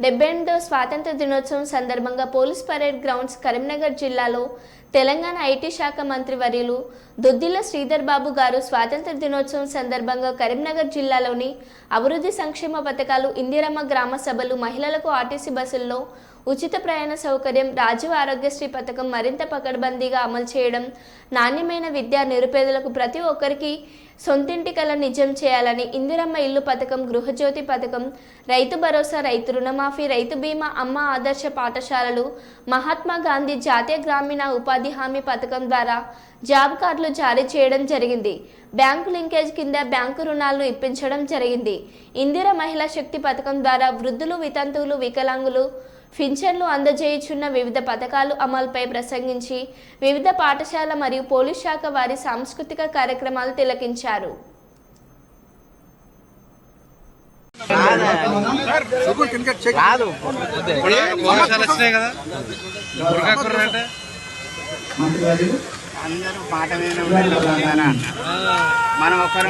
78వ స్వాతంత్ర దినోత్సవం సందర్భంగా పోలీస్ పరేడ్ గ్రౌండ్స్ కరీంనగర్ జిల్లాలో తెలంగాణ ఐటీ శాఖ మంత్రి వర్యులు దుద్దిల్ల శ్రీధర్ బాబు గారు స్వాతంత్ర దినోత్సవం సందర్భంగా కరీంనగర్ జిల్లాలోని అభివృద్ధి సంక్షేమ పథకాలు, ఇందిరమ్మ గ్రామ సభలు, మహిళలకు ఆర్టీసీ బస్సుల్లో ఉచిత ప్రయాణ సౌకర్యం, రాజీవ్ ఆరోగ్యశ్రీ పథకం మరింత పకడ్బందీగా అమలు చేయడం, నాణ్యమైన విద్య, నిరుపేదలకు ప్రతి ఒక్కరికి సొంతింటి కల నిజం చేయాలని, ఇందిరమ్మ ఇల్లు పథకం, గృహజ్యోతి పథకం, రైతు భరోసా, రైతు రుణమాఫీ, రైతు బీమా, అమ్మ ఆదర్శ పాఠశాలలు, మహాత్మా గాంధీ జాతీయ గ్రామీణ ఉపాధి హామీ పథకం ద్వారా జాబ్ కార్డులు జారీ చేయడం జరిగింది. బ్యాంకు లింకేజ్ కింద బ్యాంకు రుణాలను ఇప్పించడం జరిగింది. ఇందిర మహిళా శక్తి పథకం ద్వారా వృద్ధులు, వితంతువులు, వికలాంగులు పింఛన్లు అందజేయుచున్న వివిధ పథకాలు అమలుపై ప్రసంగించి వివిధ పాఠశాల మరియు పోలీస్ శాఖ వారి సాంస్కృతిక కార్యక్రమాలు తిలకించారు. అందరూ పాట మనం ఒకరు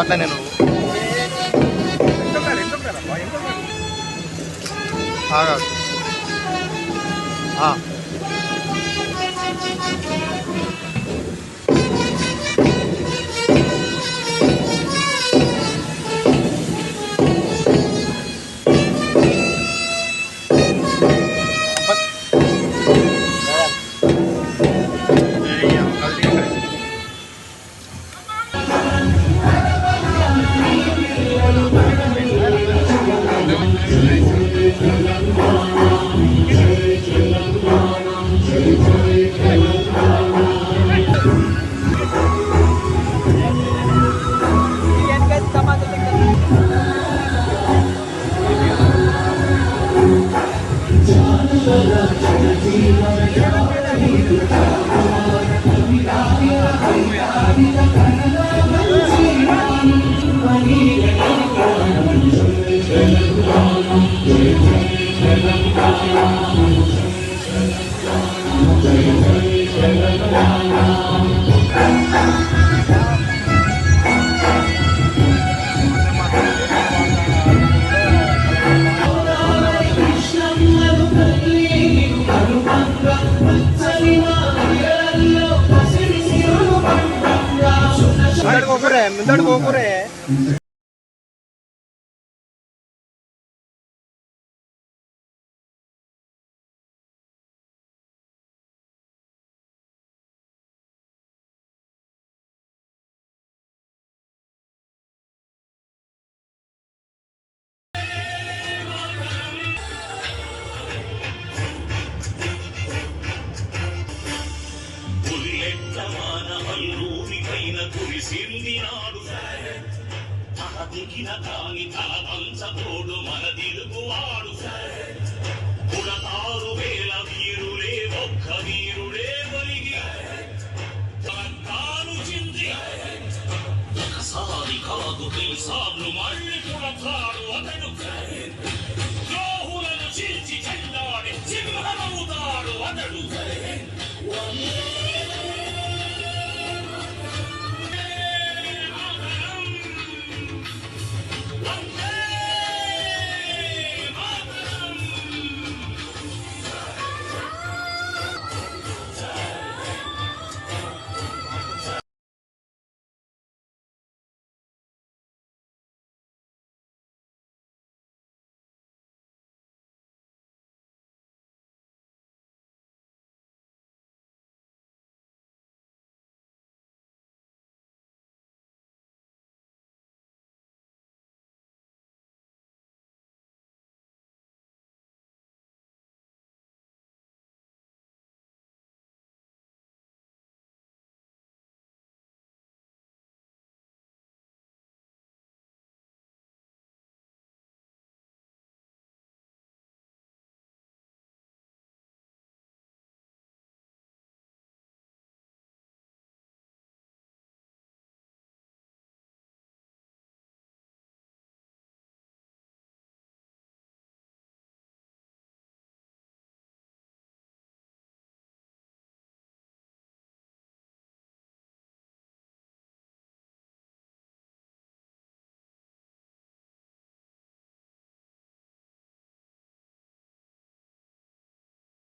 అట్లా నేను తలపంచబోడు మన తిరుగువాడు పుడతారు వేల వీరులే ఒక్క వీరుడే ఒలిగి కాలు చింది ఒకసారి కాదు సార్లు మళ్ళీ పుడతాడు అతడు